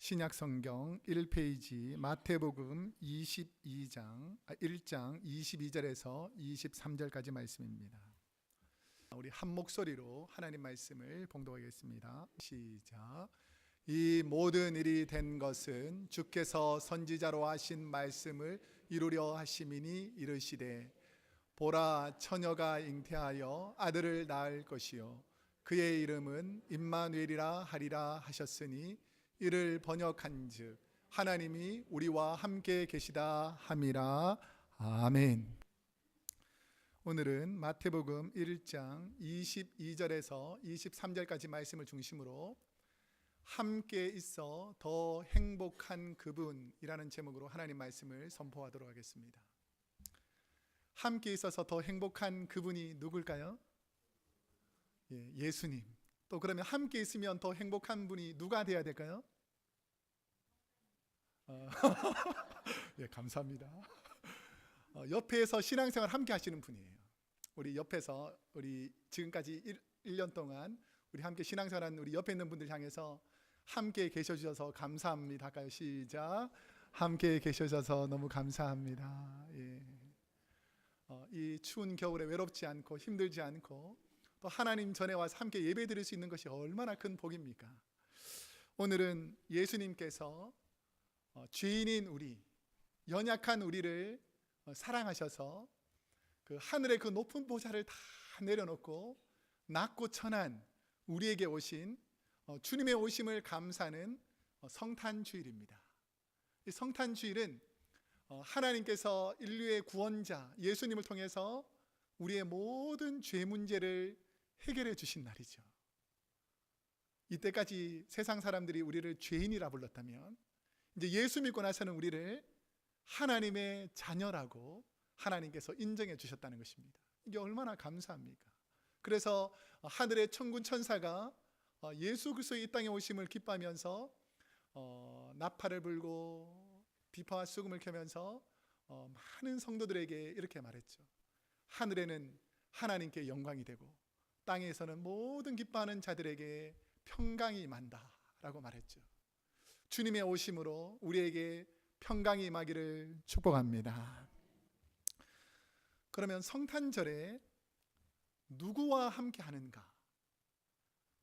신약성경 1페이지 마태복음 1장 22절에서 23절까지 말씀입니다. 우리 한 목소리로 하나님 말씀을 봉독하겠습니다. 시작. 이 모든 일이 된 것은 주께서 선지자로 하신 말씀을 이루려 하심이니 이르시되 보라 처녀가 잉태하여 아들을 낳을 것이요 그의 이름은 임마누엘이라 하리라 하셨으니 이를 번역한즉 하나님이 우리와 함께 계시다 함이라. 아멘. 오늘은 마태복음 1장 22절에서 23절까지 말씀을 중심으로 함께 있어 더 행복한 그분이라는 제목으로 하나님 말씀을 선포하도록 하겠습니다. 함께 있어서 더 행복한 그분이 누굴까요? 예수님. 또 그러면 함께 있으면 더 행복한 분이 누가 되어야 될까요? 감사합니다. 옆에서 신앙생활 함께 하시는 분이에요. 우리 옆에서 우리 지금까지 1년 동안 우리 함께 신앙생활한 우리 옆에 있는 분들 향해서 함께 계셔주셔서 감사합니다. 할까요? 시작. 함께 계셔주셔서 너무 감사합니다. 이 추운 겨울에 외롭지 않고 힘들지 않고 또 하나님 전에 와서 함께 예배 드릴 수 있는 것이 얼마나 큰 복입니까? 오늘은 예수님께서 죄인인 우리, 연약한 우리를 사랑하셔서 그 하늘의 그 높은 보좌를 다 내려놓고 낮고 천한 우리에게 오신 주님의 오심을 감사하는 성탄주일입니다. 이 성탄주일은 하나님께서 인류의 구원자 예수님을 통해서 우리의 모든 죄 문제를 해결해 주신 날이죠. 이때까지 세상 사람들이 우리를 죄인이라 불렀다면 이제 예수 믿고 나서는 우리를 하나님의 자녀라고 하나님께서 인정해 주셨다는 것입니다. 이게 얼마나 감사합니까? 그래서 하늘의 천군 천사가 예수 그리스도의 이 땅에 오심을 기뻐하면서 나팔을 불고 비파와 수금을 켜면서 많은 성도들에게 이렇게 말했죠. 하늘에는 하나님께 영광이 되고 땅에서는 모든 기뻐하는 자들에게 평강이 임한다라고 말했죠. 주님의 오심으로 우리에게 평강이 임하기를 축복합니다. 그러면 성탄절에 누구와 함께 하는가?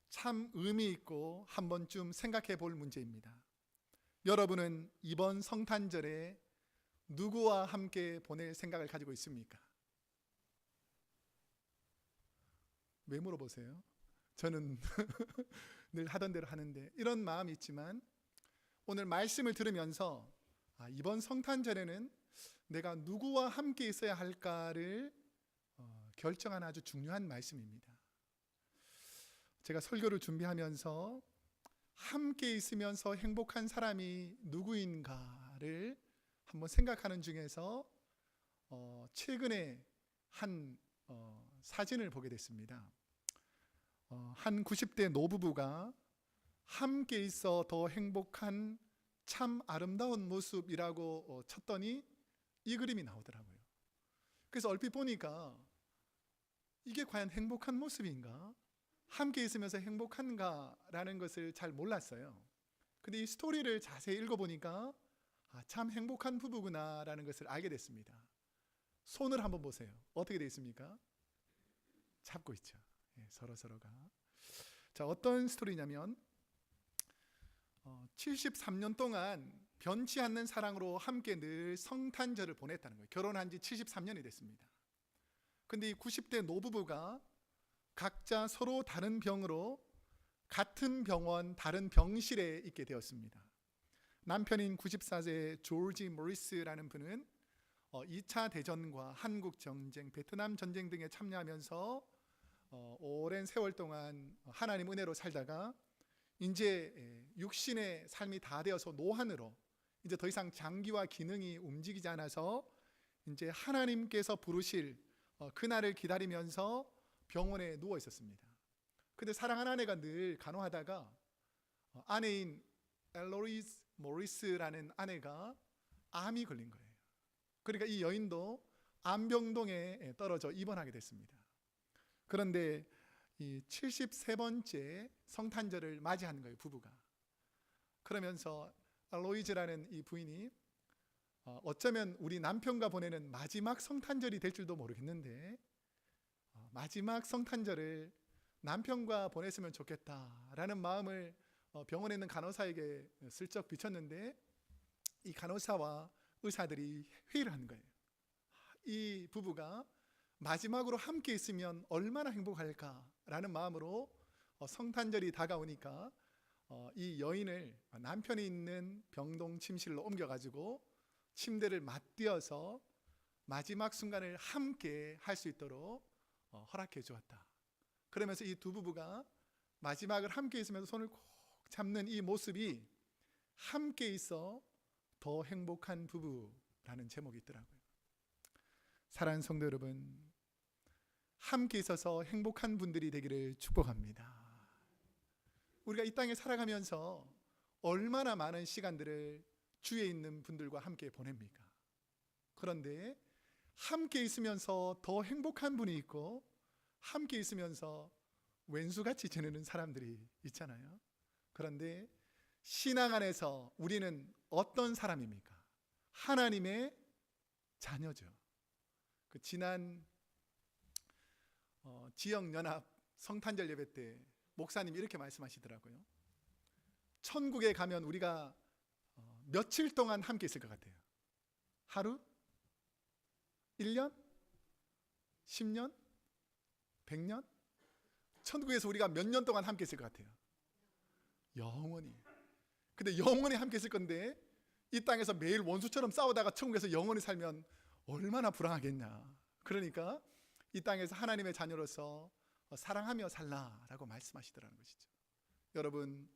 참 의미 있고 한 번쯤 생각해 볼 문제입니다. 여러분은 이번 성탄절에 누구와 함께 보낼 생각을 가지고 있습니까? 왜 물어보세요? 저는 늘 하던 대로 하는데 이런 마음이 있지만 오늘 말씀을 들으면서 이번 성탄절에는 내가 누구와 함께 있어야 할까를 결정하는 아주 중요한 말씀입니다. 제가 설교를 준비하면서 함께 있으면서 행복한 사람이 누구인가를 한번 생각하는 중에서 최근에 한 사진을 보게 됐습니다. 한 90대 노부부가 함께 있어 더 행복한 참 아름다운 모습이라고 쳤더니 이 그림이 나오더라고요. 그래서 얼핏 보니까 이게 과연 행복한 모습인가? 함께 있으면서 행복한가라는 것을 잘 몰랐어요. 근데 이 스토리를 자세히 읽어보니까 참 행복한 부부구나라는 것을 알게 됐습니다. 손을 한번 보세요. 어떻게 되어 있습니까? 잡고 있죠. 서로가. 자, 어떤 스토리냐면 73년 동안 변치 않는 사랑으로 함께 늘 성탄절을 보냈다는 거예요. 결혼한 지 73년이 됐습니다. 근데 이 90대 노부부가 각자 서로 다른 병으로 같은 병원 다른 병실에 있게 되었습니다. 남편인 94세 조지 모리스라는 분은 2차 대전과 한국 전쟁, 베트남 전쟁 등에 참여하면서 오랜 세월 동안 하나님 은혜로 살다가 이제 육신의 삶이 다 되어서 노환으로 이제 더 이상 장기와 기능이 움직이지 않아서 이제 하나님께서 부르실 그날을 기다리면서 병원에 누워 있었습니다. 근데 사랑하는 아내가 늘 간호하다가 아내인 엘로리스 모리스라는 아내가 암이 걸린 거예요. 그러니까 이 여인도 암병동에 떨어져 입원하게 됐습니다. 그런데 이 73번째 성탄절을 맞이하는 거예요, 부부가. 그러면서 로이즈라는 이 부인이 어쩌면 우리 남편과 보내는 마지막 성탄절이 될 줄도 모르겠는데 마지막 성탄절을 남편과 보냈으면 좋겠다라는 마음을 병원에 있는 간호사에게 슬쩍 비쳤는데 이 간호사와 의사들이 회의를 하는 거예요. 이 부부가 마지막으로 함께 있으면 얼마나 행복할까라는 마음으로 성탄절이 다가오니까 이 여인을 남편이 있는 병동 침실로 옮겨가지고 침대를 맞대어서 마지막 순간을 함께 할 수 있도록 허락해 주었다. 그러면서 이 두 부부가 마지막을 함께 있으면서 손을 꼭 잡는 이 모습이 함께 있어 더 행복한 부부라는 제목이 있더라고요. 사랑하는 성도 여러분, 함께 있어서 행복한 분들이 되기를 축복합니다. 우리가 이 땅에 살아가면서 얼마나 많은 시간들을 주위에 있는 분들과 함께 보냅니까? 그런데 함께 있으면서 더 행복한 분이 있고 함께 있으면서 왼수같이 지내는 사람들이 있잖아요. 그런데 신앙 안에서 우리는 어떤 사람입니까? 하나님의 자녀죠. 그 지난 지역연합 성탄절 예배 때 목사님이 이렇게 말씀하시더라고요. 천국에 가면 우리가 며칠 동안 함께 있을 것 같아요? 하루? 1년? 10년? 100년? 천국에서 우리가 몇 년 동안 함께 있을 것 같아요? 영원히. 근데 영원히 함께 있을 건데 이 땅에서 매일 원수처럼 싸우다가 천국에서 영원히 살면 얼마나 불안하겠냐. 그러니까 이 땅에서 하나님의 자녀로서 사랑하며 살라라고 말씀하시더라는 것이죠. 여러분,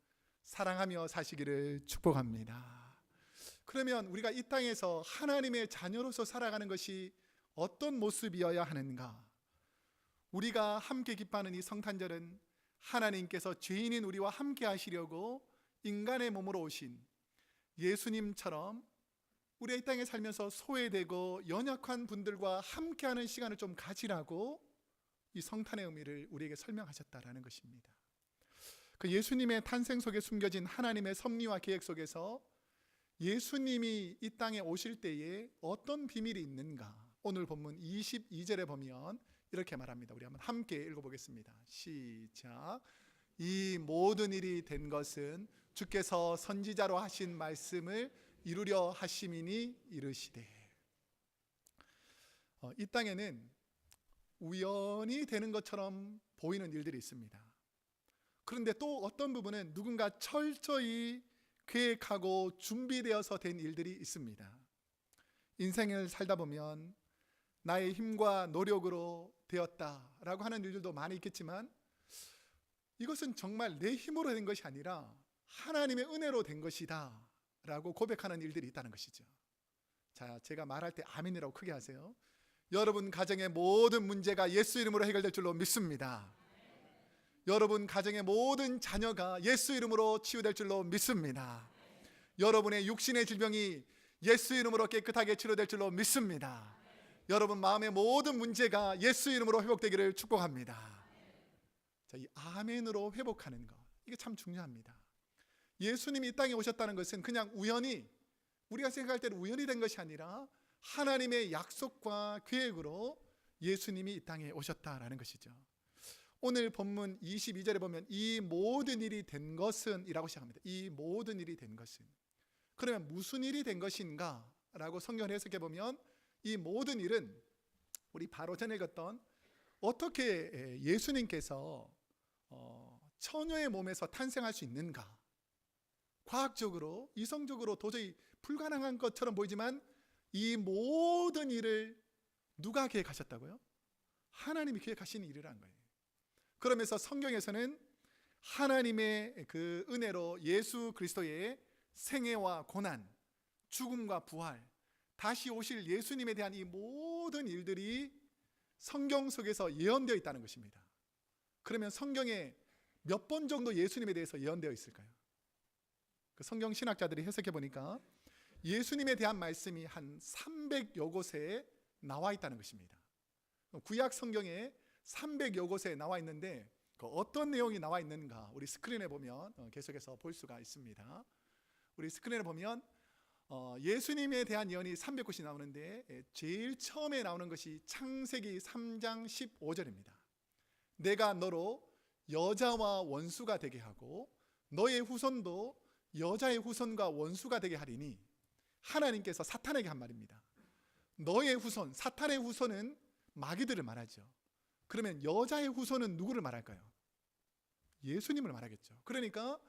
사랑하며 사시기를 축복합니다. 그러면 우리가 이 땅에서 하나님의 자녀로서 살아가는 것이 어떤 모습이어야 하는가? 우리가 함께 기뻐하는 이 성탄절은 하나님께서 죄인인 우리와 함께 하시려고 인간의 몸으로 오신 예수님처럼 우리가 이 땅에 살면서 소외되고 연약한 분들과 함께하는 시간을 좀 가지라고 이 성탄의 의미를 우리에게 설명하셨다라는 것입니다. 그 예수님의 탄생 속에 숨겨진 하나님의 섭리와 계획 속에서 예수님이 이 땅에 오실 때에 어떤 비밀이 있는가? 오늘 본문 22절에 보면 이렇게 말합니다. 우리 한번 함께 읽어보겠습니다. 시작. 이 모든 일이 된 것은 주께서 선지자로 하신 말씀을 이루려 하심이니 이르시되. 이 땅에는 우연히 되는 것처럼 보이는 일들이 있습니다. 그런데 또 어떤 부분은 누군가 철저히 계획하고 준비되어서 된 일들이 있습니다. 인생을 살다 보면 나의 힘과 노력으로 되었다라고 하는 일들도 많이 있겠지만 이것은 정말 내 힘으로 된 것이 아니라 하나님의 은혜로 된 것이다 라고 고백하는 일들이 있다는 것이죠. 자, 제가 말할 때 아멘이라고 크게 하세요. 여러분 가정의 모든 문제가 예수 이름으로 해결될 줄로 믿습니다. 여러분 가정의 모든 자녀가 예수 이름으로 치유될 줄로 믿습니다. 여러분의 육신의 질병이 예수 이름으로 깨끗하게 치료될 줄로 믿습니다. 여러분 마음의 모든 문제가 예수 이름으로 회복되기를 축복합니다. 자, 이 아멘으로 회복하는 것, 이게 참 중요합니다. 예수님이 이 땅에 오셨다는 것은 그냥 우연히, 우리가 생각할 때는 우연히 된 것이 아니라 하나님의 약속과 계획으로 예수님이 이 땅에 오셨다라는 것이죠. 오늘 본문 22절에 보면 이 모든 일이 된 것은 이라고 시작합니다. 이 모든 일이 된 것은. 그러면 무슨 일이 된 것인가? 라고 성경을 해석해 보면 이 모든 일은 우리 바로 전에 읽었던 어떻게 예수님께서 처녀의 몸에서 탄생할 수 있는가? 과학적으로, 이성적으로 도저히 불가능한 것처럼 보이지만 이 모든 일을 누가 계획하셨다고요? 하나님이 계획하신 일이라는 거예요. 그러면서 성경에서는 하나님의 그 은혜로 예수 그리스도의 생애와 고난, 죽음과 부활, 다시 오실 예수님에 대한 이 모든 일들이 성경 속에서 예언되어 있다는 것입니다. 그러면 성경에 몇 번 정도 예수님에 대해서 예언되어 있을까요? 그 성경 신학자들이 해석해 보니까 예수님에 대한 말씀이 한 300여 곳에 나와 있다는 것입니다. 구약 성경에 300여 곳에 나와 있는데 그 어떤 내용이 나와 있는가 우리 스크린에 보면 계속해서 볼 수가 있습니다. 우리 스크린에 보면 예수님에 대한 예언이 300곳이 나오는데 제일 처음에 나오는 것이 창세기 3장 15절입니다. 내가 너로 여자와 원수가 되게 하고 너의 후손도 여자의 후손과 원수가 되게 하리니, 하나님께서 사탄에게 한 말입니다. 너의 후손, 사탄의 후손은 마귀들을 말하죠. 그러면 여자의 후손은 누구를 말할까요? 예수님을 말하겠죠. 그러니까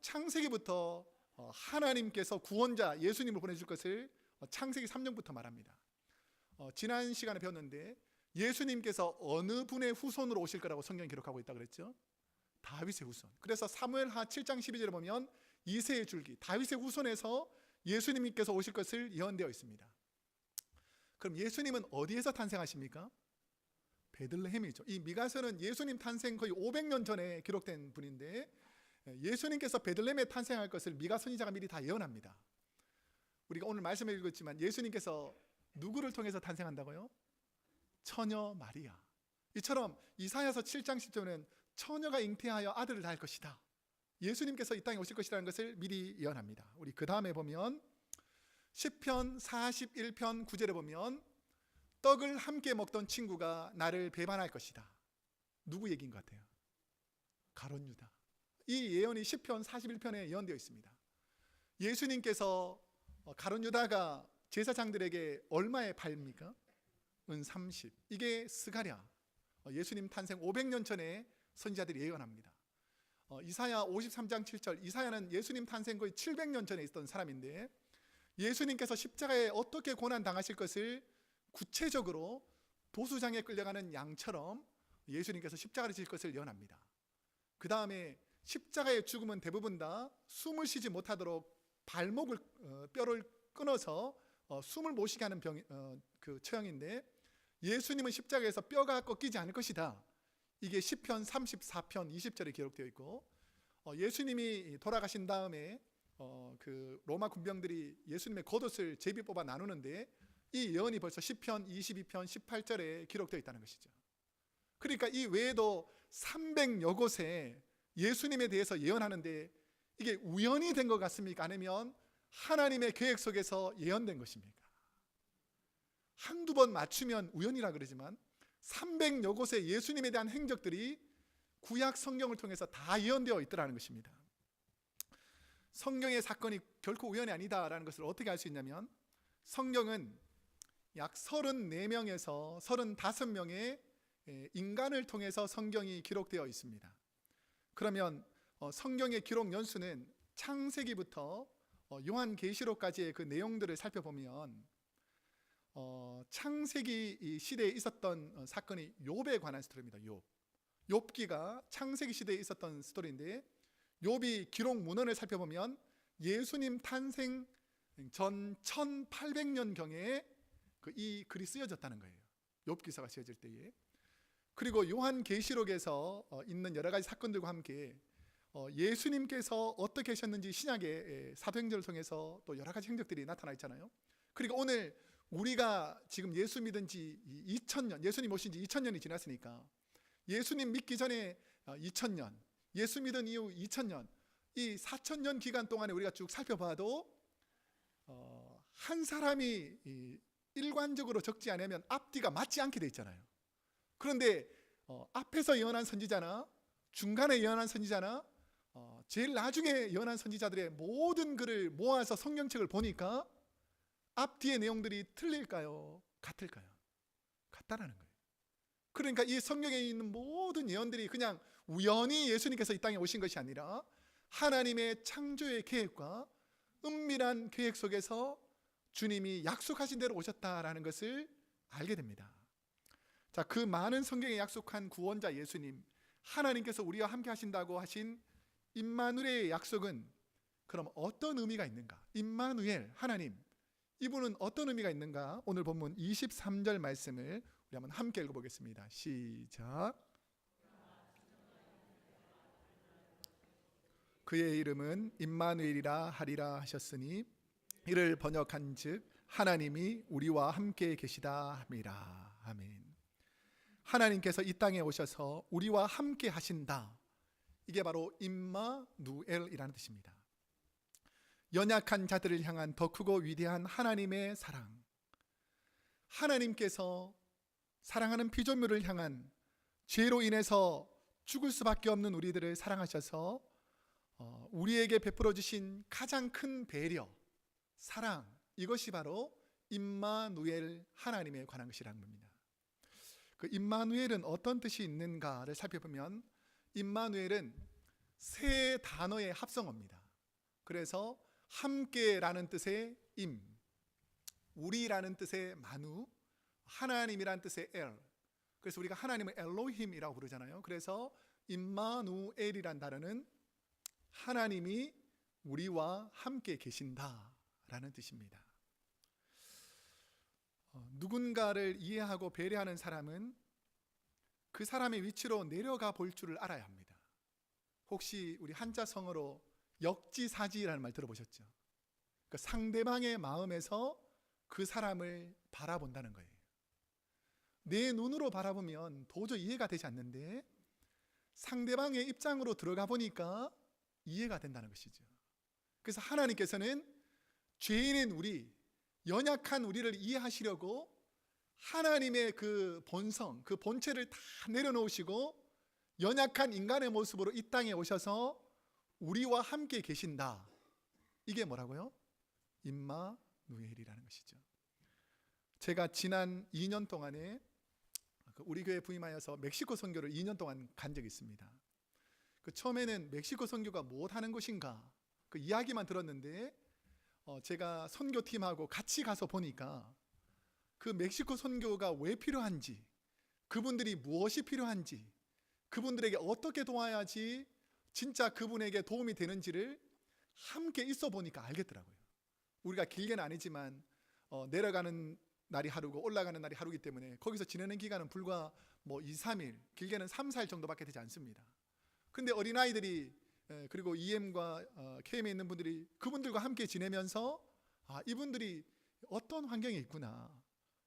창세기부터 하나님께서 구원자 예수님을 보내줄 것을 창세기 3장부터 말합니다. 지난 시간에 배웠는데 예수님께서 어느 분의 후손으로 오실 거라고 성경이 기록하고 있다고 그랬죠? 다윗의 후손. 그래서 사무엘하 7장 12절에 보면 이새의 줄기, 다윗의 후손에서 예수님께서 오실 것을 예언되어 있습니다. 그럼 예수님은 어디에서 탄생하십니까? 베들레헴이죠. 이 미가서는 예수님 탄생 거의 500년 전에 기록된 분인데, 예수님께서 베들레헴에 탄생할 것을 미가 선지자가 미리 다 예언합니다. 우리가 오늘 말씀을 읽었지만 예수님께서 누구를 통해서 탄생한다고요? 처녀 마리아. 이처럼 이사야서 7장 10절은 처녀가 잉태하여 아들을 낳을 것이다, 예수님께서 이 땅에 오실 것이라는 것을 미리 예언합니다. 우리 그 다음에 보면 시편 41편 9절에 보면 떡을 함께 먹던 친구가 나를 배반할 것이다. 누구 얘기인 것 같아요? 가룟 유다. 이 예언이 시편 41편에 예언되어 있습니다. 예수님께서 가룟 유다가 제사장들에게 얼마에 팔입니까? 은 30. 이게 스가랴, 예수님 탄생 500년 전에 선지자들이 예언합니다. 이사야 53장 7절, 이사야는 예수님 탄생 거의 700년 전에 있던 사람인데 예수님께서 십자가에 어떻게 고난 당하실 것을 구체적으로 도수장에 끌려가는 양처럼 예수님께서 십자가를 질 것을 예언합니다. 그 다음에 십자가의 죽음은 대부분 다 숨을 쉬지 못하도록 발목을 뼈를 끊어서 숨을 못 쉬게 하는 그 처형인데, 예수님은 십자가에서 뼈가 꺾이지 않을 것이다. 이게 시편 34편 20절에 기록되어 있고, 예수님이 돌아가신 다음에 그 로마 군병들이 예수님의 겉옷을 제비 뽑아 나누는데 이 예언이 벌써 시편 22편 18절에 기록되어 있다는 것이죠. 그러니까 이 외에도 300여 곳에 예수님에 대해서 예언하는데 이게 우연이 된 것 같습니까? 아니면 하나님의 계획 속에서 예언된 것입니까? 한두 번 맞추면 우연이라 그러지만 300여 곳의 예수님에 대한 행적들이 구약 성경을 통해서 다 예언되어 있더라는 것입니다. 성경의 사건이 결코 우연이 아니다라는 것을 어떻게 알 수 있냐면, 성경은 약 34명에서 35명의 인간을 통해서 성경이 기록되어 있습니다. 그러면 성경의 기록 연수는 창세기부터 요한계시록까지의 그 내용들을 살펴보면 창세기 시대에 있었던 사건이 욥에 관한 스토리입니다. 욥기가 창세기 시대에 있었던 스토리인데, 욥이 기록 문헌을 살펴보면 예수님 탄생 전 1800년경에 이 글이 쓰여졌다는 거예요. 욥기서가 쓰여질 때에. 그리고 요한계시록에서 있는 여러 가지 사건들과 함께 예수님께서 어떻게 하셨는지 신약의 사도행전을 통해서 또 여러 가지 행적들이 나타나 있잖아요. 그리고 오늘 우리가 지금 예수 믿은 지 2000년, 예수님 오신 지 2000년이 지났으니까 예수님 믿기 전에 2000년, 예수 믿은 이후 2000년, 이 4000년 기간 동안에 우리가 쭉 살펴봐도 한 사람이 일관적으로 적지 않으면 앞뒤가 맞지 않게 돼 있잖아요. 그런데 앞에서 예언한 선지자나 중간에 예언한 선지자나 제일 나중에 예언한 선지자들의 모든 글을 모아서 성경책을 보니까 앞뒤의 내용들이 틀릴까요? 같을까요? 같다라는 거예요. 그러니까 이 성경에 있는 모든 예언들이 그냥 우연히 예수님께서 이 땅에 오신 것이 아니라 하나님의 창조의 계획과 은밀한 계획 속에서 주님이 약속하신 대로 오셨다라는 것을 알게 됩니다. 자, 그 많은 성경에 약속한 구원자 예수님, 하나님께서 우리와 함께 하신다고 하신 임마누엘의 약속은 그럼 어떤 의미가 있는가? 임마누엘, 하나님, 이분은 어떤 의미가 있는가? 오늘 본문 23절 말씀을 우리 한번 함께 읽어보겠습니다. 시작. 그의 이름은 임마누엘이라 하리라 하셨으니 이를 번역한즉 하나님이 우리와 함께 계시다 함이라. 아멘. 하나님께서 이 땅에 오셔서 우리와 함께 하신다. 이게 바로 임마누엘이라는 뜻입니다. 연약한 자들을 향한 더 크고 위대한 하나님의 사랑, 하나님께서 사랑하는 피조물을 향한 죄로 인해서 죽을 수밖에 없는 우리들을 사랑하셔서 우리에게 베풀어 주신 가장 큰 배려, 사랑, 이것이 바로 임마누엘, 하나님에 관한 것이라는 겁니다. 그 임마누엘은 어떤 뜻이 있는가를 살펴보면 임마누엘은 세 단어의 합성어입니다. 그래서 함께라는 뜻의 임, 우리라는 뜻의 마누, 하나님이라는 뜻의 엘. 그래서 우리가 하나님을 엘로힘이라고 부르잖아요. 그래서 임마누엘이란 단어는 하나님이 우리와 함께 계신다라는 뜻입니다. 누군가를 이해하고 배려하는 사람은 그 사람의 위치로 내려가 볼 줄을 알아야 합니다. 혹시 우리 한자성어로 역지사지라는 말 들어보셨죠? 그러니까 상대방의 마음에서 그 사람을 바라본다는 거예요. 내 눈으로 바라보면 도저히 이해가 되지 않는데 상대방의 입장으로 들어가 보니까 이해가 된다는 것이죠. 그래서 하나님께서는 죄인인 우리, 연약한 우리를 이해하시려고 하나님의 그 본성, 그 본체를 다 내려놓으시고 연약한 인간의 모습으로 이 땅에 오셔서 우리와 함께 계신다. 이게 뭐라고요? 임마누엘이라는 것이죠. 제가 지난 2년 동안에 우리 교회 부임하여서 멕시코 선교를 2년 동안 간 적이 있습니다. 처음에는 멕시코 선교가 무엇 하는 것인가 그 이야기만 들었는데 제가 선교팀하고 같이 가서 보니까 그 멕시코 선교가 왜 필요한지, 그분들이 무엇이 필요한지, 그분들에게 어떻게 도와야지 진짜 그분에게 도움이 되는지를 함께 있어 보니까 알겠더라고요. 우리가 길게는 아니지만 내려가는 날이 하루고 올라가는 날이 하루이기 때문에 거기서 지내는 기간은 불과 2, 3일, 길게는 3, 4일 정도밖에 되지 않습니다. 근데 어린아이들이 그리고 EM과 KM에 있는 분들이 그분들과 함께 지내면서 이분들이 어떤 환경에 있구나,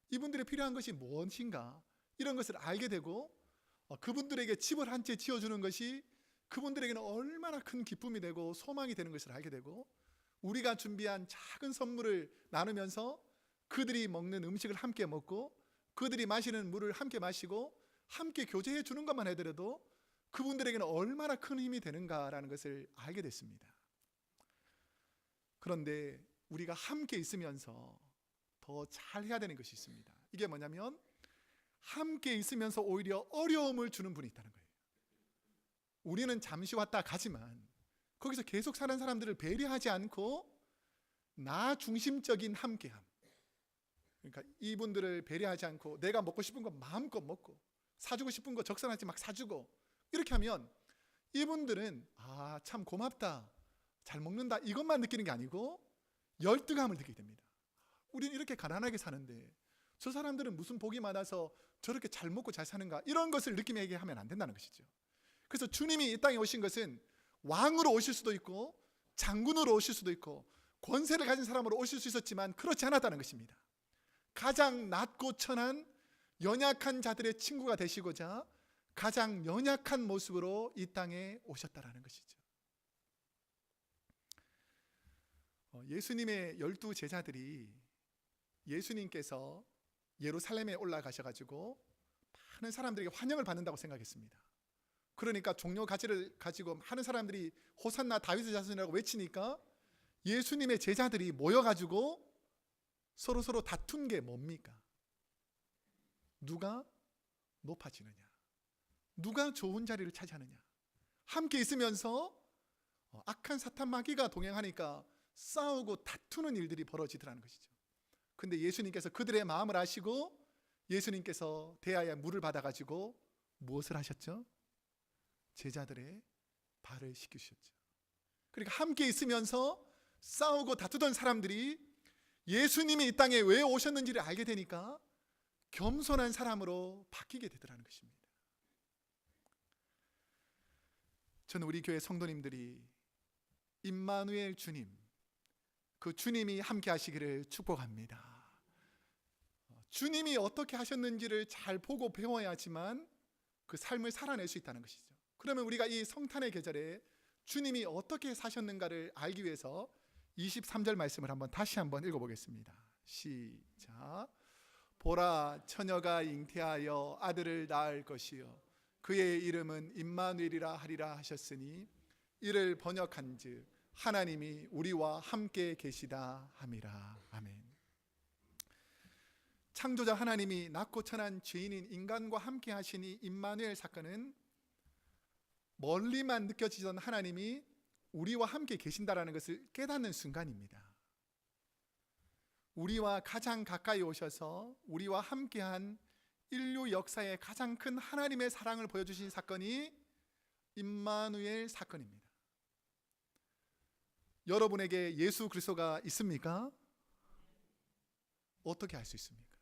이분들이 필요한 것이 무엇인가, 이런 것을 알게 되고 그분들에게 집을 한 채 지어주는 것이 그분들에게는 얼마나 큰 기쁨이 되고 소망이 되는 것을 알게 되고, 우리가 준비한 작은 선물을 나누면서 그들이 먹는 음식을 함께 먹고 그들이 마시는 물을 함께 마시고 함께 교제해 주는 것만 해더라도 그분들에게는 얼마나 큰 힘이 되는가라는 것을 알게 됐습니다. 그런데 우리가 함께 있으면서 더 잘해야 되는 것이 있습니다. 이게 뭐냐면 함께 있으면서 오히려 어려움을 주는 분이 있다는 거예요. 우리는 잠시 왔다 가지만 거기서 계속 사는 사람들을 배려하지 않고 나 중심적인 함께함, 그러니까 이분들을 배려하지 않고 내가 먹고 싶은 거 마음껏 먹고 사주고 싶은 거 적선하지 막 사주고 이렇게 하면 이분들은 참 고맙다, 잘 먹는다, 이것만 느끼는 게 아니고 열등감을 느끼게 됩니다. 우리는 이렇게 가난하게 사는데 저 사람들은 무슨 복이 많아서 저렇게 잘 먹고 잘 사는가, 이런 것을 느끼게 하면 안 된다는 것이죠. 그래서 주님이 이 땅에 오신 것은 왕으로 오실 수도 있고 장군으로 오실 수도 있고 권세를 가진 사람으로 오실 수 있었지만 그렇지 않았다는 것입니다. 가장 낮고 천한 연약한 자들의 친구가 되시고자 가장 연약한 모습으로 이 땅에 오셨다라는 것이죠. 예수님의 12 제자들이 예수님께서 예루살렘에 올라가셔가지고 많은 사람들에게 환영을 받는다고 생각했습니다. 그러니까 종려 가지를 가지고 많은 사람들이 호산나 다윗의 자손이라고 외치니까 예수님의 제자들이 모여가지고 서로 다툰 게 뭡니까? 누가 높아지느냐, 누가 좋은 자리를 차지하느냐. 함께 있으면서 악한 사탄 마귀가 동행하니까 싸우고 다투는 일들이 벌어지더라는 것이죠. 근데 예수님께서 그들의 마음을 아시고 예수님께서 대야에 물을 받아가지고 무엇을 하셨죠? 제자들의 발을 씻기셨죠. 그러니까 함께 있으면서 싸우고 다투던 사람들이 예수님이 이 땅에 왜 오셨는지를 알게 되니까 겸손한 사람으로 바뀌게 되더라는 것입니다. 저는 우리 교회 성도님들이 임마누엘 주님, 그 주님이 함께 하시기를 축복합니다. 주님이 어떻게 하셨는지를 잘 보고 배워야지만 그 삶을 살아낼 수 있다는 것이죠. 그러면 우리가 이 성탄의 계절에 주님이 어떻게 사셨는가를 알기 위해서 23절 말씀을 다시 한번 읽어보겠습니다. 시작. 보라, 처녀가 잉태하여 아들을 낳을 것이요 그의 이름은 임마누엘이라 하리라 하셨으니 이를 번역한즉 하나님이 우리와 함께 계시다 함이라. 아멘. 창조자 하나님이 낮고 천한 죄인인 인간과 함께 하시니 임마누엘 사건은 멀리만 느껴지던 하나님이 우리와 함께 계신다라는 것을 깨닫는 순간입니다. 우리와 가장 가까이 오셔서 우리와 함께한 인류 역사의 가장 큰 하나님의 사랑을 보여주신 사건이 임마누엘 사건입니다. 여러분에게 예수 그리스도가 있습니까? 어떻게 알 수 있습니까?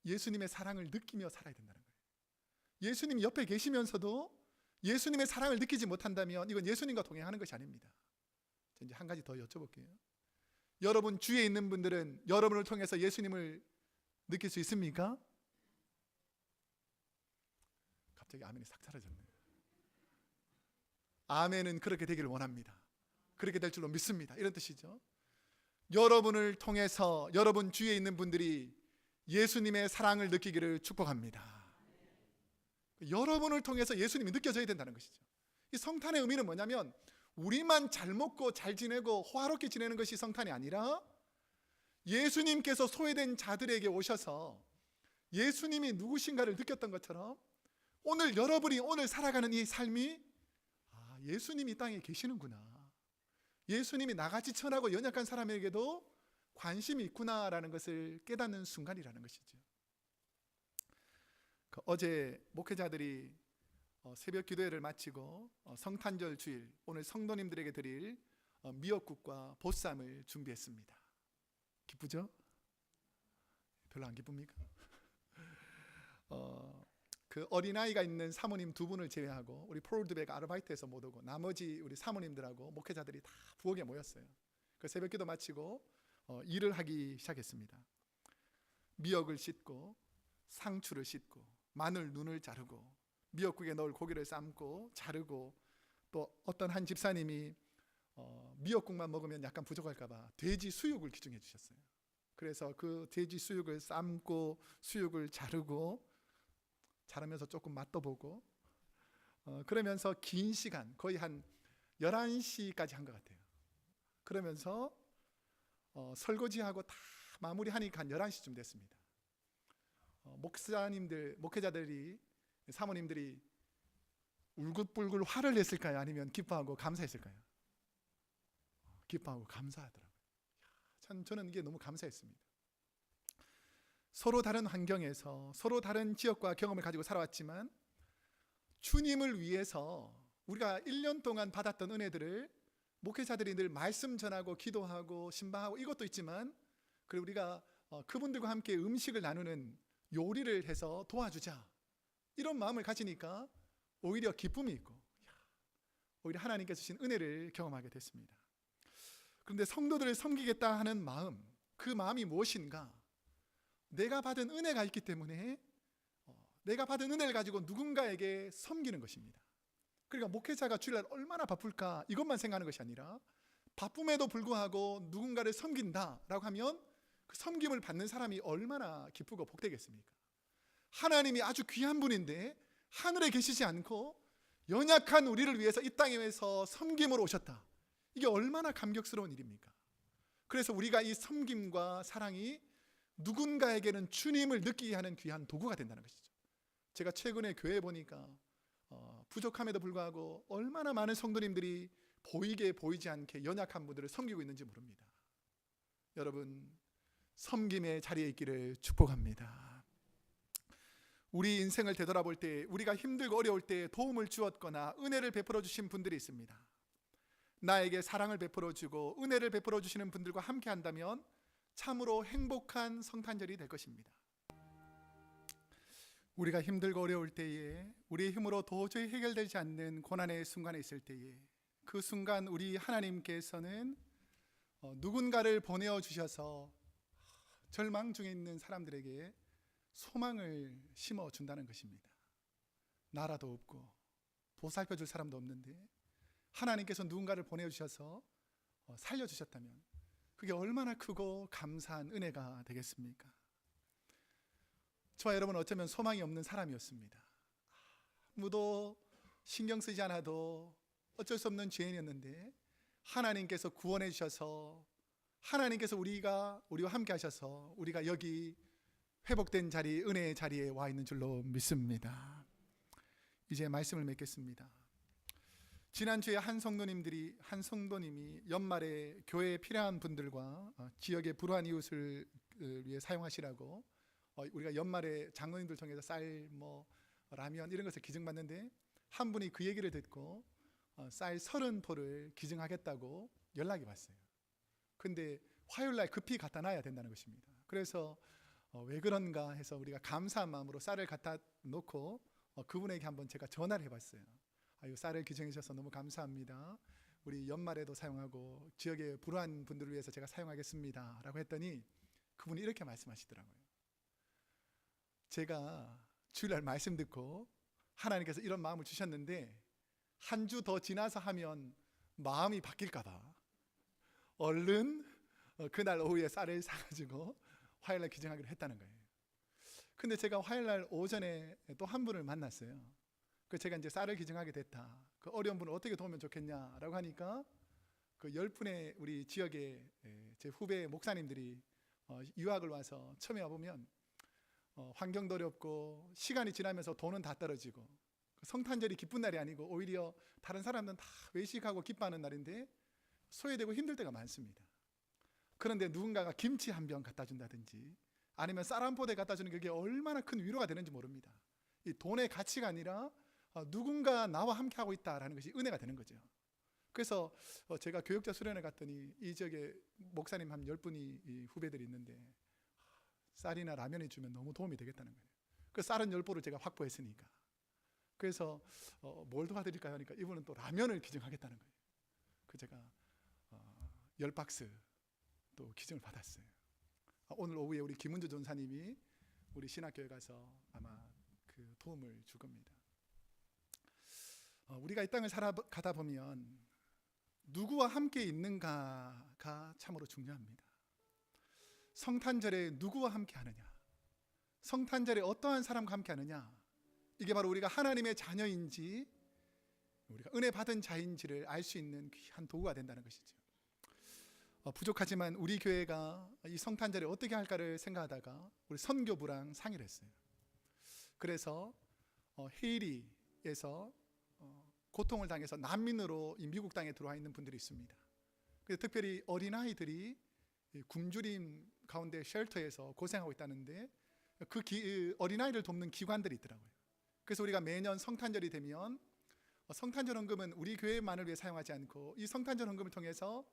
예수님의 사랑을 느끼며 살아야 된다는 거예요. 예수님 옆에 계시면서도 예수님의 사랑을 느끼지 못한다면 이건 예수님과 동행하는 것이 아닙니다. 이제 한 가지 더 여쭤볼게요. 여러분 주위에 있는 분들은 여러분을 통해서 예수님을 느낄 수 있습니까? 갑자기 아멘이 싹 사라졌네요. 아멘은 그렇게 되기를 원합니다. 그렇게 될 줄로 믿습니다. 이런 뜻이죠. 여러분을 통해서 여러분 주위에 있는 분들이 예수님의 사랑을 느끼기를 축복합니다. 여러분을 통해서 예수님이 느껴져야 된다는 것이죠. 이 성탄의 의미는 뭐냐면 우리만 잘 먹고 잘 지내고 호화롭게 지내는 것이 성탄이 아니라 예수님께서 소외된 자들에게 오셔서 예수님이 누구신가를 느꼈던 것처럼 오늘 여러분이 오늘 살아가는 이 삶이 예수님이 이 땅에 계시는구나, 예수님이 나같이 천하고 연약한 사람에게도 관심이 있구나라는 것을 깨닫는 순간이라는 것이죠. 어제 목회자들이 새벽 기도회를 마치고 성탄절 주일 오늘 성도님들에게 드릴 미역국과 보쌈을 준비했습니다. 기쁘죠? 별로 안 기쁩니까? 그 어린아이가 있는 사모님 두 분을 제외하고 우리 폴드백 아르바이트에서 못 오고 나머지 우리 사모님들하고 목회자들이 다 부엌에 모였어요. 그 새벽 기도 마치고 일을 하기 시작했습니다. 미역을 씻고 상추를 씻고 마늘 눈을 자르고 미역국에 넣을 고기를 삶고 자르고, 또 어떤 한 집사님이 미역국만 먹으면 약간 부족할까 봐 돼지 수육을 기증해 주셨어요. 그래서 그 돼지 수육을 삶고 수육을 자르면서 조금 맛도 보고 그러면서 긴 시간 거의 한 11시까지 한 것 같아요. 그러면서 설거지하고 다 마무리하니까 한 11시쯤 됐습니다. 목회자들이 사모님들이 울긋불긋 화를 냈을까요? 아니면 기뻐하고 감사했을까요? 기뻐하고 감사하더라고요. 참 저는 이게 너무 감사했습니다. 서로 다른 환경에서 서로 다른 지역과 경험을 가지고 살아왔지만 주님을 위해서 우리가 1년 동안 받았던 은혜들을 목회자들이 늘 말씀 전하고 기도하고 신방하고 이것도 있지만, 그리고 우리가 그분들과 함께 음식을 나누는 요리를 해서 도와주자, 이런 마음을 가지니까 오히려 기쁨이 있고 오히려 하나님께서 주신 은혜를 경험하게 됐습니다. 그런데 성도들을 섬기겠다 하는 마음, 그 마음이 무엇인가? 내가 받은 은혜가 있기 때문에 내가 받은 은혜를 가지고 누군가에게 섬기는 것입니다. 그러니까 목회자가 주일날 얼마나 바쁠까 이것만 생각하는 것이 아니라 바쁨에도 불구하고 누군가를 섬긴다라고 하면 그 섬김을 받는 사람이 얼마나 기쁘고 복되겠습니까? 하나님이 아주 귀한 분인데 하늘에 계시지 않고 연약한 우리를 위해서 이 땅에서 섬김으로 오셨다. 이게 얼마나 감격스러운 일입니까? 그래서 우리가 이 섬김과 사랑이 누군가에게는 주님을 느끼게 하는 귀한 도구가 된다는 것이죠. 제가 최근에 교회에 보니까 부족함에도 불구하고 얼마나 많은 성도님들이 보이게 보이지 않게 연약한 분들을 섬기고 있는지 모릅니다. 여러분, 섬김의 자리에 있기를 축복합니다. 우리 인생을 되돌아볼 때 우리가 힘들고 어려울 때 도움을 주었거나 은혜를 베풀어 주신 분들이 있습니다. 나에게 사랑을 베풀어 주고 은혜를 베풀어 주시는 분들과 함께 한다면 참으로 행복한 성탄절이 될 것입니다. 우리가 힘들고 어려울 때에 우리의 힘으로 도저히 해결되지 않는 고난의 순간에 있을 때에 그 순간 우리 하나님께서는 누군가를 보내어 주셔서 절망 중에 있는 사람들에게 소망을 심어준다는 것입니다. 나라도 없고 보살펴줄 사람도 없는데 하나님께서 누군가를 보내주셔서 살려주셨다면 그게 얼마나 크고 감사한 은혜가 되겠습니까? 저와 여러분은 어쩌면 소망이 없는 사람이었습니다. 아무도 신경 쓰지 않아도 어쩔 수 없는 죄인이었는데 하나님께서 구원해 주셔서, 하나님께서 우리와 함께 하셔서 우리가 여기 회복된 자리, 은혜의 자리에 와 있는 줄로 믿습니다. 이제 말씀을 맺겠습니다. 지난주에 한 성도님이 연말에 교회에 필요한 분들과 지역의 불우한 이웃을 위해 사용하시라고 우리가 연말에 장로님들 통해서 쌀, 라면 이런 것을 기증받는데 한 분이 그 얘기를 듣고 쌀 30포를 기증하겠다고 연락이 왔어요. 근데 화요일날 급히 갖다 놔야 된다는 것입니다. 그래서 왜 그런가 해서 우리가 감사한 마음으로 쌀을 갖다 놓고 그분에게 한번 제가 전화를 해봤어요. 이 쌀을 기증해 주셔서 너무 감사합니다. 우리 연말에도 사용하고 지역의 불우한 분들을 위해서 제가 사용하겠습니다 라고 했더니 그분이 이렇게 말씀하시더라고요. 제가 주일날 말씀 듣고 하나님께서 이런 마음을 주셨는데 한 주 더 지나서 하면 마음이 바뀔까 봐 얼른 그날 오후에 쌀을 사가지고 화요일날 기증하기로 했다는 거예요. 근데 제가 화요일날 오전에 또 한 분을 만났어요. 그 제가 이제 쌀을 기증하게 됐다. 그 어려운 분을 어떻게 도우면 좋겠냐라고 하니까 그 10분의 우리 지역의 제 후배 목사님들이 유학을 와서 처음에 와보면 환경도 어렵고 시간이 지나면서 돈은 다 떨어지고 성탄절이 기쁜 날이 아니고 오히려 다른 사람들은 다 외식하고 기뻐하는 날인데 소외되고 힘들 때가 많습니다. 그런데 누군가가 김치 한 병 갖다 준다든지 아니면 쌀 한 포대 갖다 주는 게 얼마나 큰 위로가 되는지 모릅니다. 이 돈의 가치가 아니라 누군가 나와 함께 하고 있다라는 것이 은혜가 되는 거죠. 그래서 제가 교육자 수련회 갔더니 이 지역에 목사님 한 10분이 후배들이 있는데 쌀이나 라면이 주면 너무 도움이 되겠다는 거예요. 그 쌀은 10포를 제가 확보했으니까. 그래서 뭘 도와드릴까요 하니까 이분은 또 라면을 기증하겠다는 거예요. 그 제가 10박스 또 기증을 받았어요. 오늘 오후에 우리 김은주 전사님이 우리 신학교에 가서 아마 그 도움을 줄 겁니다. 우리가 이 땅을 살아가다 보면 누구와 함께 있는가가 참으로 중요합니다. 성탄절에 누구와 함께 하느냐, 성탄절에 어떠한 사람과 함께 하느냐, 이게 바로 우리가 하나님의 자녀인지 우리가 은혜 받은 자인지를 알 수 있는 귀한 도구가 된다는 것이죠. 부족하지만 우리 교회가 이 성탄절에 어떻게 할까를 생각하다가 우리 선교부랑 상의를 했어요. 그래서 헤이리에서 고통을 당해서 난민으로 이 미국 땅에 들어와 있는 분들이 있습니다. 그래서 특별히 어린아이들이 굶주림 가운데 쉘터에서 고생하고 있다는데 그 어린아이를 돕는 기관들이 있더라고요. 그래서 우리가 매년 성탄절이 되면 성탄절 헌금은 우리 교회만을 위해 사용하지 않고 이 성탄절 헌금을 통해서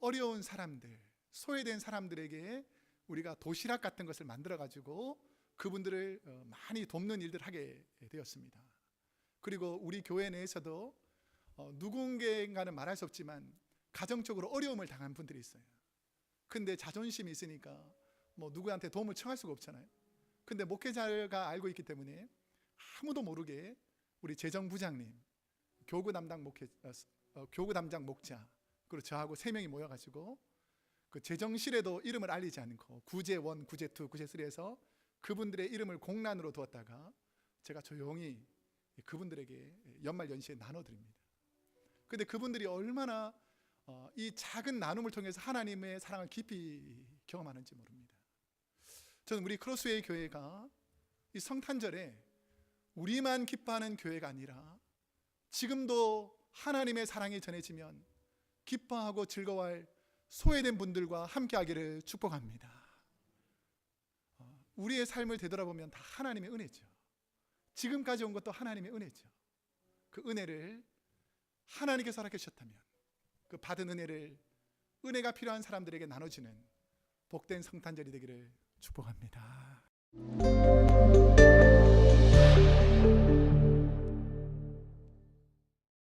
어려운 사람들, 소외된 사람들에게 우리가 도시락 같은 것을 만들어 가지고 그분들을 많이 돕는 일들을 하게 되었습니다. 그리고 우리 교회 내에서도 누군가는 말할 수 없지만 가정적으로 어려움을 당한 분들이 있어요. 근데 자존심이 있으니까 누구한테 도움을 청할 수가 없잖아요. 근데 목회자가 알고 있기 때문에 아무도 모르게 우리 재정부장님, 교구 담당 목자, 그리고 저하고 3명이 모여가지고 그 재정실에도 이름을 알리지 않고 구제 1, 구제 2, 구제 3에서 그분들의 이름을 공란으로 두었다가 제가 조용히 그분들에게 연말 연시에 나눠드립니다. 근데 그분들이 얼마나 이 작은 나눔을 통해서 하나님의 사랑을 깊이 경험하는지 모릅니다. 저는 우리 크로스웨이 교회가 이 성탄절에 우리만 기뻐하는 교회가 아니라 지금도 하나님의 사랑이 전해지면 기뻐하고 즐거워할 소외된 분들과 함께하기를 축복합니다. 우리의 삶을 되돌아보면 다 하나님의 은혜죠. 지금까지 온 것도 하나님의 은혜죠. 그 은혜를 하나님께서 허락해 주셨다면 그 받은 은혜를 은혜가 필요한 사람들에게 나눠주는 복된 성탄절이 되기를 축복합니다.